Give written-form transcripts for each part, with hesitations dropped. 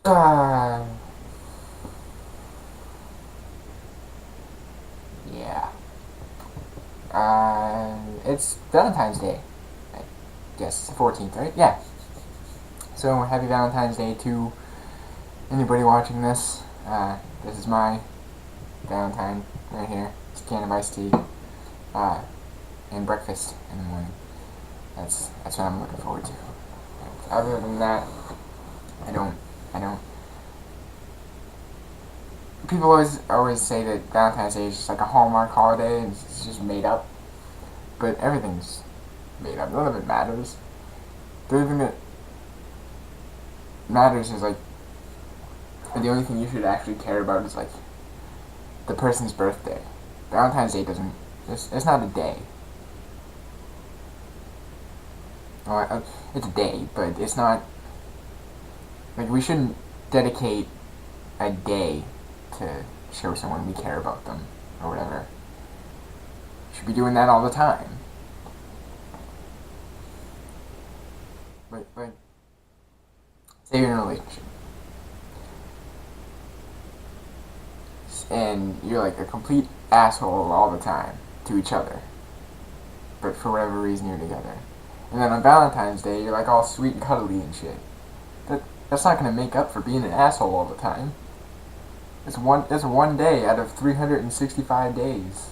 Uh, yeah. It's Valentine's Day. I guess it's the 14th, right? Yeah. So, happy Valentine's Day to anybody watching this. This is my Valentine right here. It's a can of iced tea. Uh, and breakfast in the morning. That's what I'm looking forward to. Other than that, I don't. People always say that Valentine's Day is just like a Hallmark holiday. And it's just made up, but everything's made up. None of it matters. The only thing that matters is like the only thing you should actually care about is like the person's birthday. Valentine's Day doesn't. It's not a day. Well, it's a day, but it's not. Like, we shouldn't dedicate a day to show someone we care about them or whatever. We should be doing that all the time. Like say you're in a relationship and you're like a complete asshole all the time to each other, but for whatever reason you're together. And then on Valentine's Day, you're like all sweet and cuddly and shit. That's not gonna make up for being an asshole all the time. It's one day out of 365 days.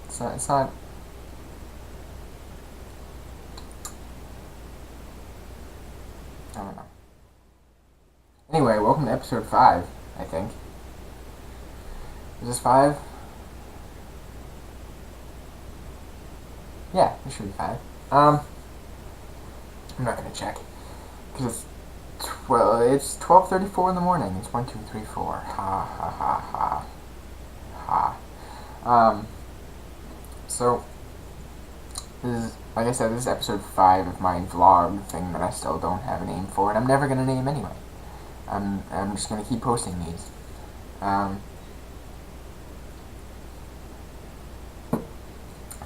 It's not. I don't know. Anyway, welcome to episode 5. I think. Is this 5? Yeah, it should be 5. I'm not gonna check because it's 12:34 in the morning. It's 1, 2, 3, 4. Ha ha ha ha ha. So this is, like I said, this is episode 5 of my vlog thing that I still don't have a name for, and I'm never gonna name anyway. I'm just gonna keep posting these.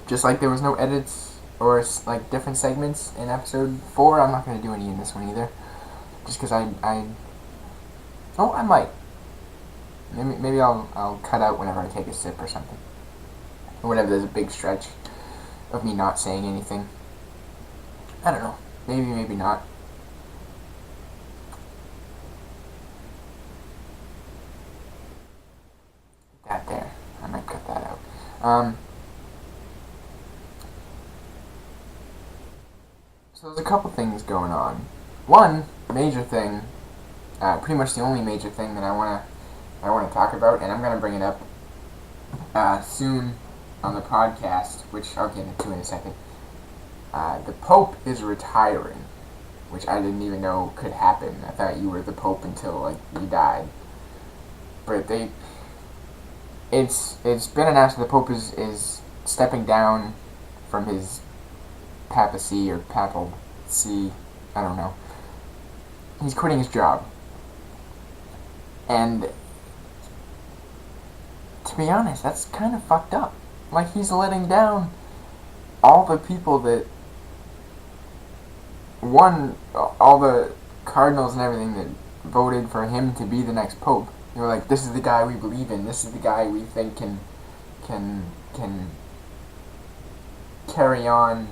Just like there was no edits or like different segments in episode 4, I'm not gonna do any in this one either. Just because I might. Maybe I'll cut out whenever I take a sip or something. Or whenever there's a big stretch of me not saying anything. I don't know. Maybe not. That there. I might cut that out. So there's a couple things going on. One major thing, pretty much the only major thing that I wanna talk about, and I'm gonna bring it up soon on the podcast, which I'll get into in a second. The Pope is retiring, which I didn't even know could happen. I thought you were the Pope until like you died, but it's been announced that the Pope is stepping down from his papacy or papal-see, I don't know. He's quitting his job. And to be honest, that's kind of fucked up. Like, he's letting down all the people that all the cardinals and everything that voted for him to be the next pope. They were like, this is the guy we believe in. This is the guy we think can carry on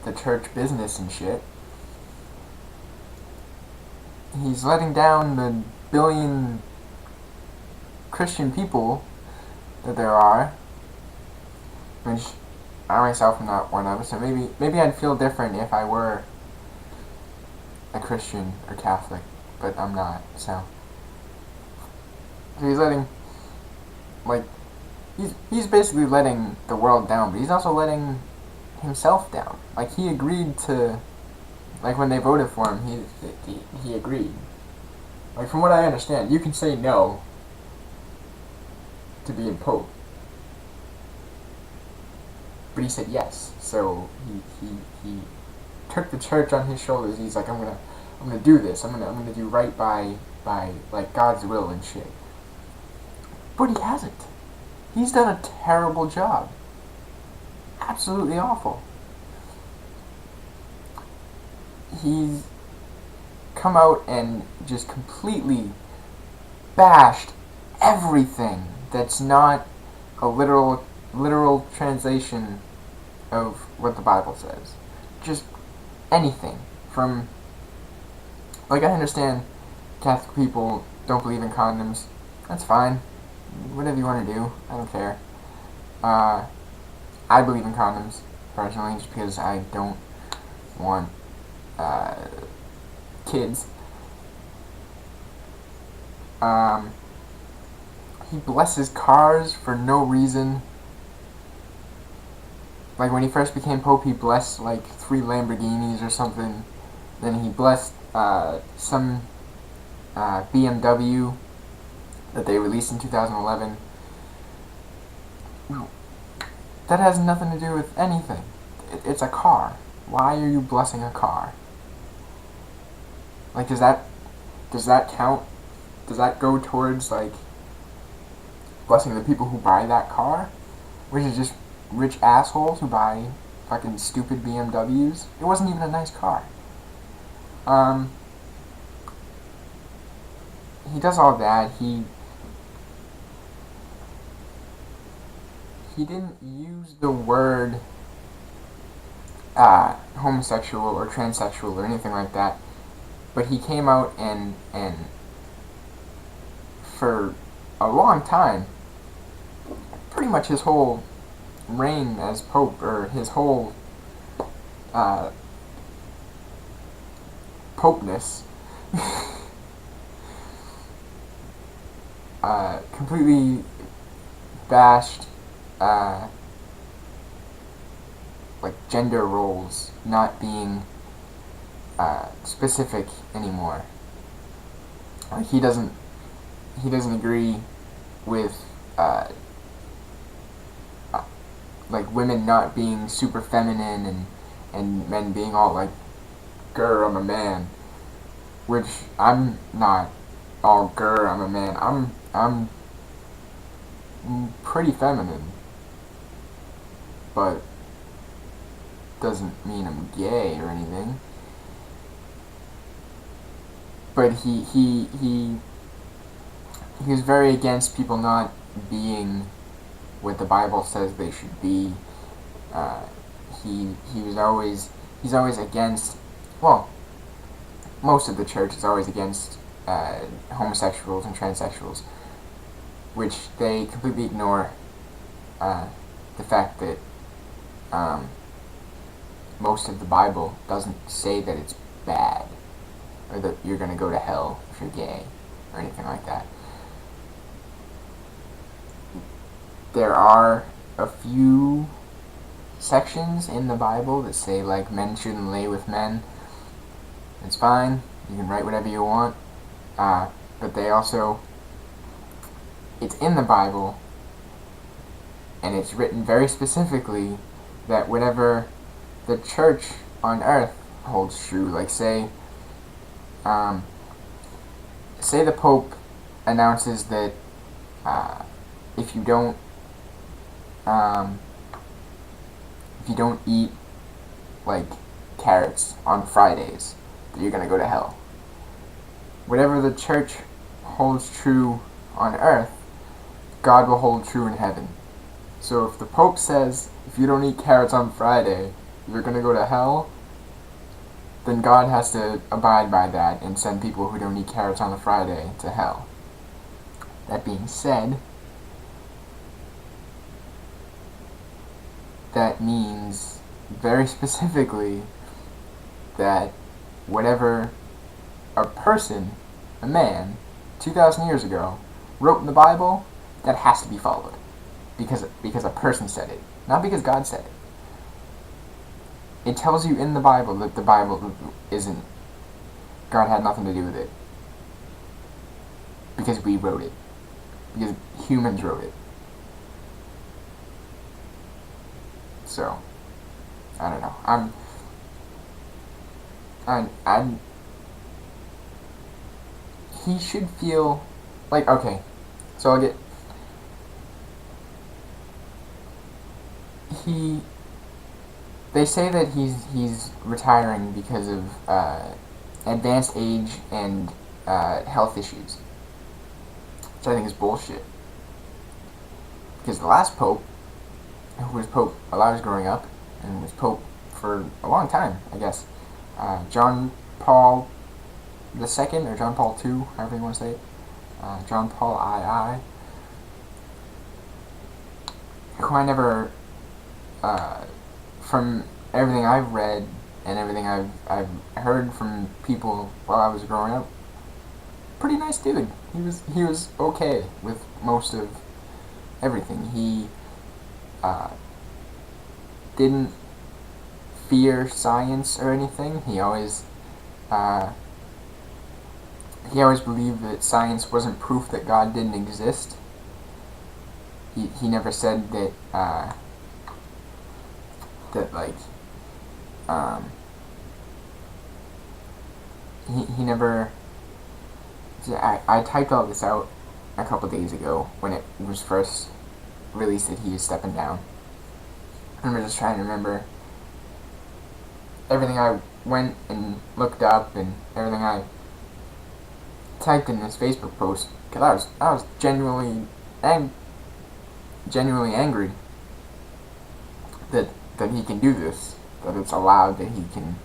the church business and shit. He's letting down the billion Christian people that there are, which I myself am not one of. So maybe I'd feel different if I were a Christian or Catholic, but I'm not. So he's letting, like, he's basically letting the world down, but he's also letting himself down. Like, he agreed to, like, when they voted for him, he agreed. Like, from what I understand, you can say no to being Pope, but he said yes. So he took the church on his shoulders. He's like, I'm gonna do this. I'm gonna do right by like God's will and shit. But he hasn't. He's done a terrible job. Absolutely awful. He's come out and just completely bashed everything that's not a literal translation of what the Bible says. Just anything. From, like, I understand Catholic people don't believe in condoms. That's fine. Whatever you want to do. I don't care. I believe in condoms, personally, just because I don't want kids. He blesses cars for no reason. Like, when he first became Pope, he blessed, like, 3 Lamborghinis or something. Then he blessed some BMW that they released in 2011. That has nothing to do with anything. It's a car. Why are you blessing a car? Like, does that count? Does that go towards, like, blessing the people who buy that car? Which is just rich assholes who buy fucking stupid BMWs? It wasn't even a nice car. He does all that. He didn't use the word homosexual or transsexual or anything like that, but he came out and for a long time, pretty much his whole reign as Pope, or his whole Popeness, completely bashed like gender roles not being specific anymore. Like, he doesn't agree with like women not being super feminine and men being all like, "Grr, I'm a man," which I'm not all grr, I'm a man. I'm pretty feminine, but doesn't mean I'm gay or anything. But he was very against people not being what the Bible says they should be. He's always against, well, most of the church is always against homosexuals and transsexuals, which they completely ignore the fact that most of the Bible doesn't say that it's bad, or that you're going to go to hell if you're gay, or anything like that. There are a few sections in the Bible that say, like, men shouldn't lay with men. It's fine. You can write whatever you want. But they also, it's in the Bible, and it's written very specifically that whatever the church on earth holds true, like, say the Pope announces that if you don't eat, like, carrots on Fridays, that you're gonna go to hell. Whatever the church holds true on earth, God will hold true in heaven. So if the Pope says, if you don't eat carrots on Friday, you're gonna go to hell, then God has to abide by that and send people who don't eat carrots on a Friday to hell. That being said, that means very specifically that whatever a person, a man, 2,000 years ago, wrote in the Bible, that has to be followed. Because a person said it, not because God said it. It tells you in the Bible that the Bible isn't, God had nothing to do with it. Because we wrote it. Because humans wrote it. So, I don't know. He should feel like, okay, so I'll get, they say that he's retiring because of advanced age and health issues, which I think is bullshit. Because the last pope, who was pope while I was growing up, and was pope for a long time, I guess, John Paul II, or John Paul II, however you want to say it, John Paul II, who I never, from everything I've read and everything I've heard from people while I was growing up, pretty nice dude. He was okay with most of everything. He didn't fear science or anything. He always believed that science wasn't proof that God didn't exist. He never said that he never. I typed all this out a couple days ago when it was first released that he was stepping down. I'm just trying to remember everything I went and looked up and everything I typed in this Facebook post, because I was genuinely angry that he can do this, that it's allowed that he can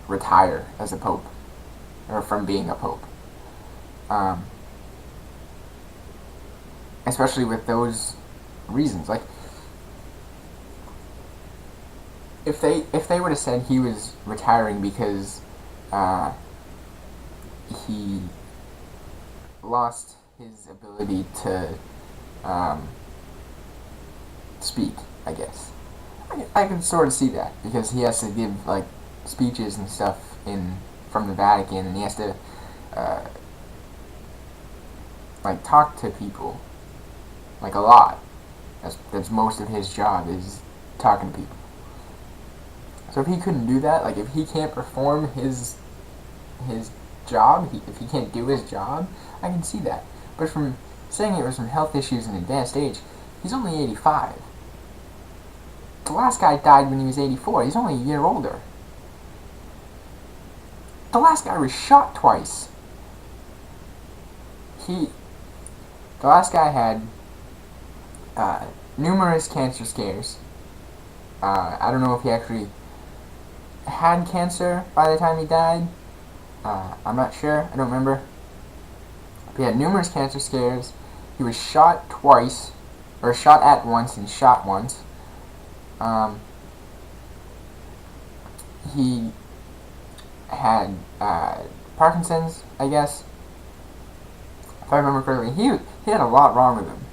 retire as a pope, or from being a pope. Especially with those reasons. Like, if they would have said he was retiring because he lost his ability to speak, I guess, I can sort of see that, because he has to give speeches and stuff from the Vatican, and he has to talk to people a lot. That's most of his job, is talking to people. So if he couldn't do that, if he can't perform his job, if he can't do his job, I can see that. But from saying it was from health issues and advanced age, he's only 85. The last guy died when he was 84. He's only a year older. The last guy was shot twice. The last guy had numerous cancer scares. I don't know if he actually had cancer by the time he died. I'm not sure. I don't remember. But he had numerous cancer scares. He was shot twice, or shot at once and shot once. He had Parkinson's, I guess, if I remember correctly. He had a lot wrong with him.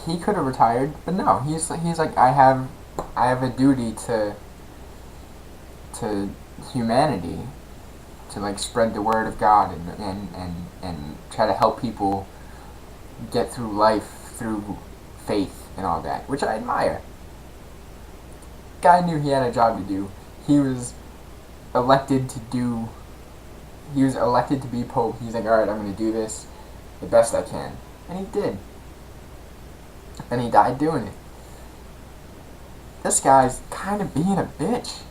He could have retired, but no. He's like, I have a duty to humanity, to spread the word of God and try to help people get through life through faith and all that, which I admire. Guy knew he had a job to do. He was elected to be pope. He's like, alright, I'm going to do this the best I can. And he did. And he died doing it. This guy's kind of being a bitch.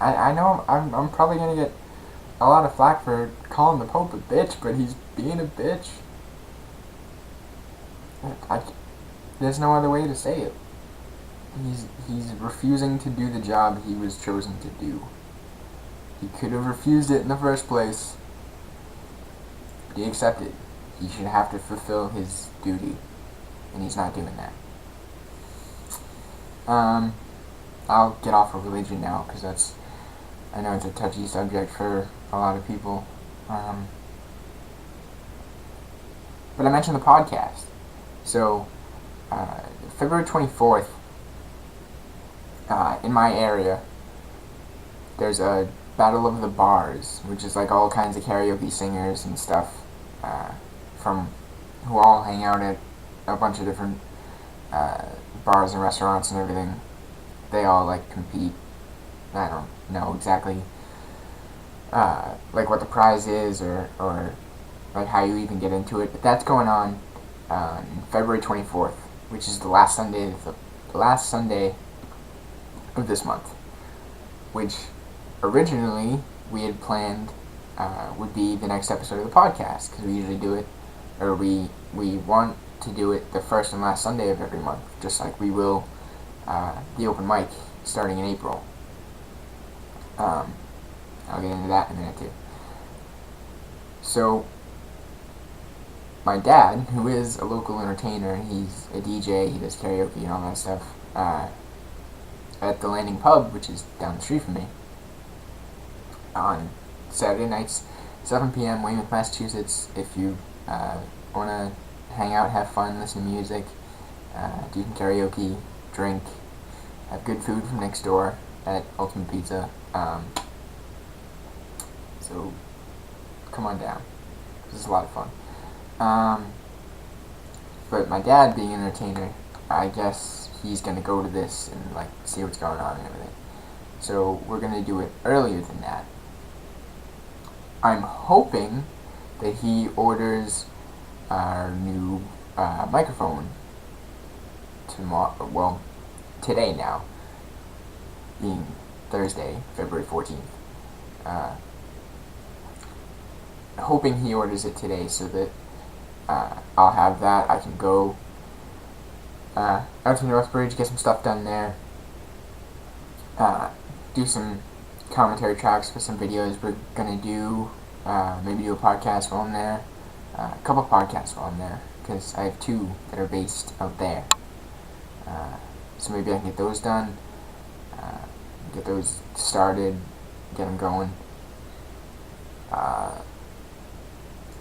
I know I'm probably going to get a lot of flack for calling the Pope a bitch, but he's being a bitch. There's no other way to say it. He's refusing to do the job he was chosen to do. He could have refused it in the first place, but he accepted. He should have to fulfill his duty, and he's not doing that. I'll get off of religion now, because I know it's a touchy subject for a lot of people. But I mentioned the podcast. So, February 24th, in my area, there's a Battle of the Bars, which is all kinds of karaoke singers and stuff, who all hang out at a bunch of different bars and restaurants and everything. They all compete. I don't know exactly what the prize is or how you even get into it, but that's going on February 24th, which is the last Sunday of this month, which originally we had planned would be the next episode of the podcast, because we usually do it, or we want to do it the first and last Sunday of every month, just like we will the open mic starting in April. I'll get into that in a minute too. So, my dad, who is a local entertainer, he's a DJ, he does karaoke and all that stuff, at the Landing Pub, which is down the street from me, on Saturday nights, 7 p.m., Weymouth, Massachusetts. If you want to hang out, have fun, listen to music, do some karaoke, drink, have good food from next door at Ultimate Pizza. So come on down. This is a lot of fun. But my dad, being an entertainer, I guess he's gonna go to this and like see what's going on and everything. So we're gonna do it earlier than that. I'm hoping that he orders our new microphone tomorrow. Well, today now, being Thursday, February 14th. Hoping he orders it today so that I'll have that. I can go out to Northbridge, get some stuff done there, do some commentary tracks for some videos we're gonna do, maybe do a podcast while I'm there, a couple podcasts while I'm there, because I have 2 that are based out there. So maybe I can get those done, get those started, get them going.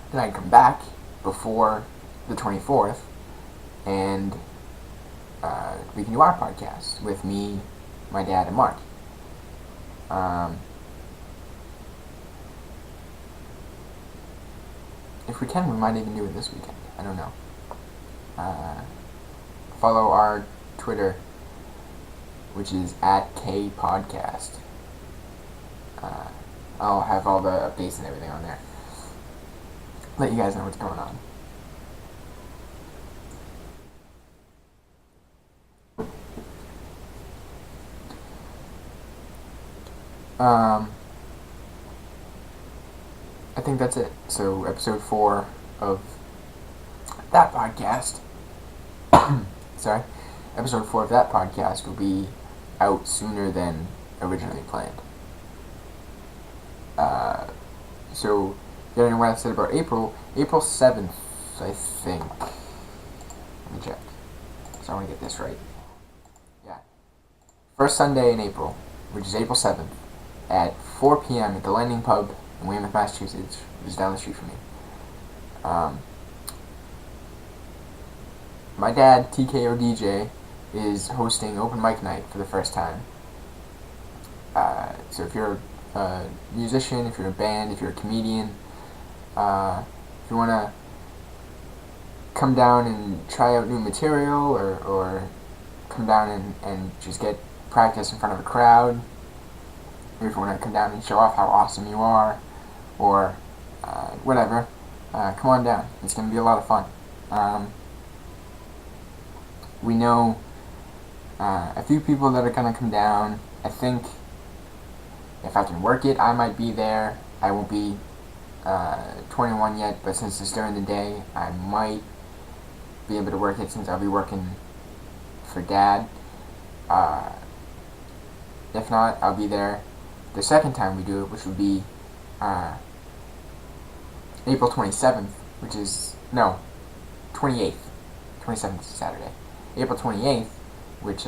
Then I come back before the 24th, and we can do our podcast with me, my dad, and Mark. If we can, we might even do it this weekend. I don't know. Follow our Twitter, which is @KPodcast. I'll have all the updates and everything on there. Let you guys know what's going on. I think that's it. So, episode 4 of that podcast. Sorry. Episode 4 of that podcast will be out sooner than originally planned. So, getting what I said about April 7th, I think. Let me check. So I want to get this right. Yeah. First Sunday in April, which is April 7th, at 4 p.m. at the Landing Pub in Weymouth, Massachusetts, which is down the street from me. My dad, TKO DJ, is hosting open mic night for the first time. So if you're a musician, if you're a band, if you're a comedian, if you want to come down and try out new material, or come down and just get practice in front of a crowd, or if you want to come down and show off how awesome you are, or whatever, come on down. It's going to be a lot of fun. We know a few people that are going to come down. I think if I can work it, I might be there. I won't be 21 yet, but since it's during the day, I might be able to work it since I'll be working for Dad. If not, I'll be there the second time we do it, which would be April 27th, which is, no, 28th. 27th is Saturday. April 28th, which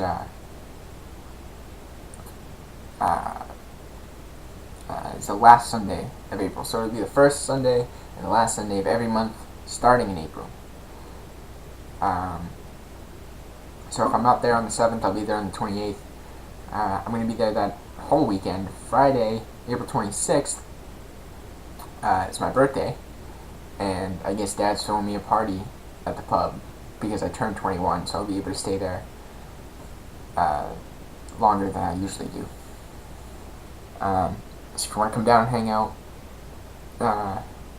is the last Sunday of April. So it'll be the first Sunday and the last Sunday of every month starting in April. So if I'm not there on the 7th, I'll be there on the 28th. I'm going to be there that whole weekend. Friday, April 26th, it's my birthday, and I guess Dad's throwing me a party at the pub because I turned 21, so I'll be able to stay there longer than I usually do. So if you want to come down and hang out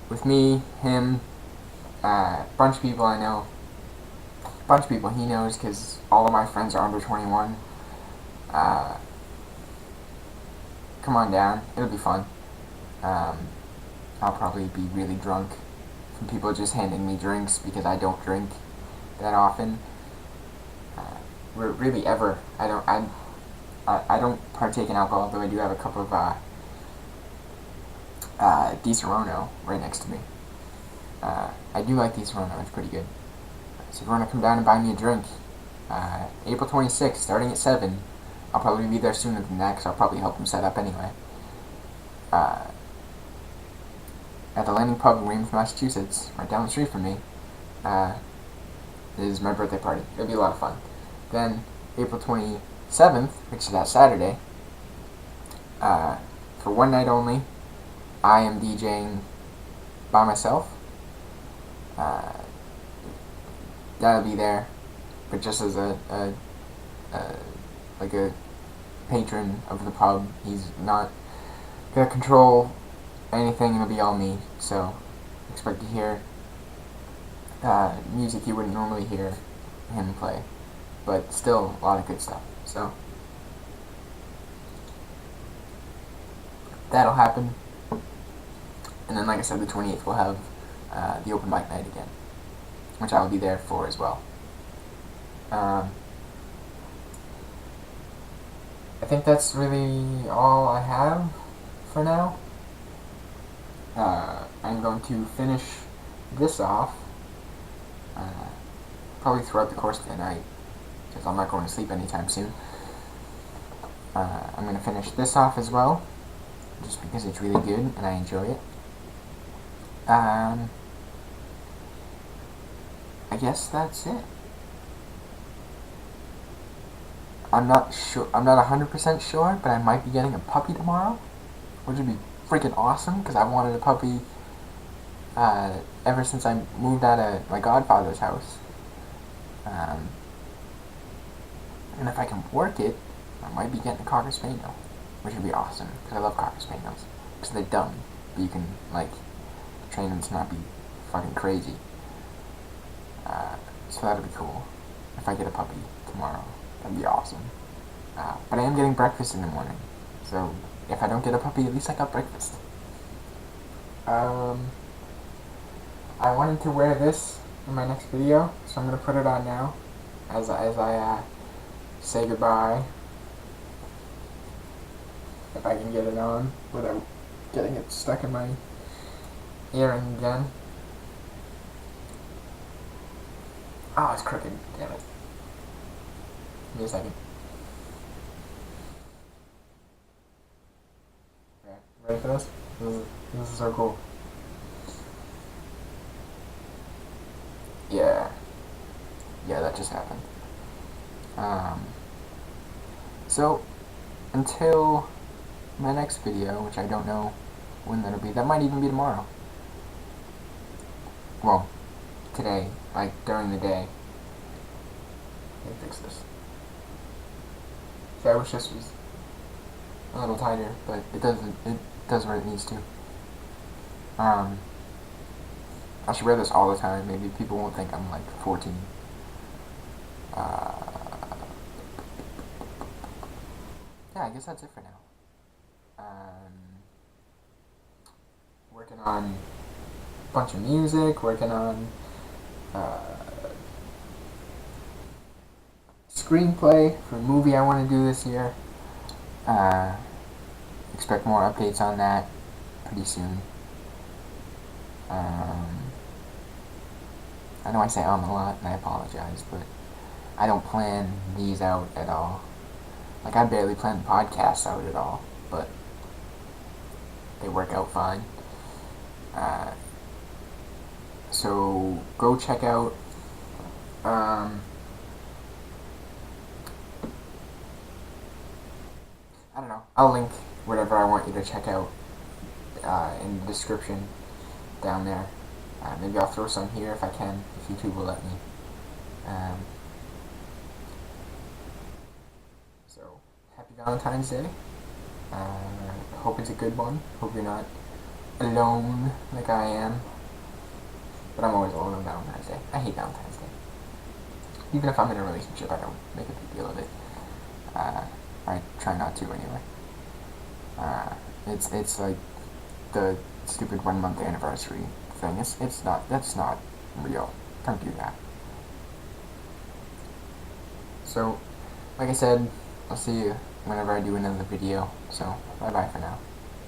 with me, him, a bunch of people I know, a bunch of people he knows, because all of my friends are under 21. come on down. It'll be fun. Um, I'll probably be really drunk from people just handing me drinks because I don't drink that often. Really ever. I don't partake in alcohol, though I do have a cup of Di Serono right next to me. I do like Di Serono. It's pretty good. So if you want to come down and buy me a drink, April 26th, starting at 7. I'll probably be there sooner than that because I'll probably help them set up anyway. At the Landing Pub in Weymouth, Massachusetts, right down the street from me, is my birthday party. It'll be a lot of fun. Then, April 27th, which is that Saturday, for one night only, I am DJing by myself. That'll be there, but just as a patron of the pub. He's not gonna control anything. It'll be all me. So expect to hear music you wouldn't normally hear him play, but still a lot of good stuff. So that'll happen. And then, like I said, the 28th we'll have the open mic night again, which I will be there for as well. I think that's really all I have for now. I'm going to finish this off probably throughout the course of the night, because I'm not going to sleep anytime soon. I'm going to finish this off as well, just because it's really good and I enjoy it. I guess that's it. I'm not sure. I'm not 100% sure, but I might be getting a puppy tomorrow, which would be freaking awesome because I wanted a puppy ever since I moved out of my godfather's house. And if I can work it, I might be getting a Cocker Spaniel, which would be awesome because I love Cocker Spaniels because they're dumb, but you can like train them to not be fucking crazy. So that'll be cool. If I get a puppy tomorrow, that'd be awesome. But I am getting breakfast in the morning, so if I don't get a puppy, at least I got breakfast. I wanted to wear this in my next video, so I'm gonna put it on now as I say goodbye. If I can get it on without getting it stuck in my earring again. Oh, it's crooked. Damn it. Give me a second. Okay, ready for this? This is so cool. Yeah, that just happened. So, until my next video, which I don't know when that'll be, that might even be tomorrow. Well, today, like during the day. Let me fix this. So I wish this was a little tighter, but it does what it needs to. I should wear this all the time. Maybe people won't think I'm like 14. Yeah, I guess that's it for now. Working on a bunch of music, working on screenplay for a movie I want to do this year. Expect more updates on that pretty soon. I know I say a lot, and I apologize, but I don't plan these out at all. Like, I barely plan podcasts out at all, but they work out fine. So, go check out, I don't know, I'll link whatever I want you to check out in the description down there. Maybe I'll throw some here if I can, if YouTube will let me. So, happy Valentine's Day. Hope it's a good one. Hope you're not alone like I am. But I'm always alone on Valentine's Day. I hate Valentine's Day. Even if I'm in a relationship, I don't make a big deal of it. I try not to anyway. It's like the stupid 1 month anniversary thing. It's not, that's not real. Don't do that. So, like I said, I'll see you whenever I do another video. So, bye bye for now.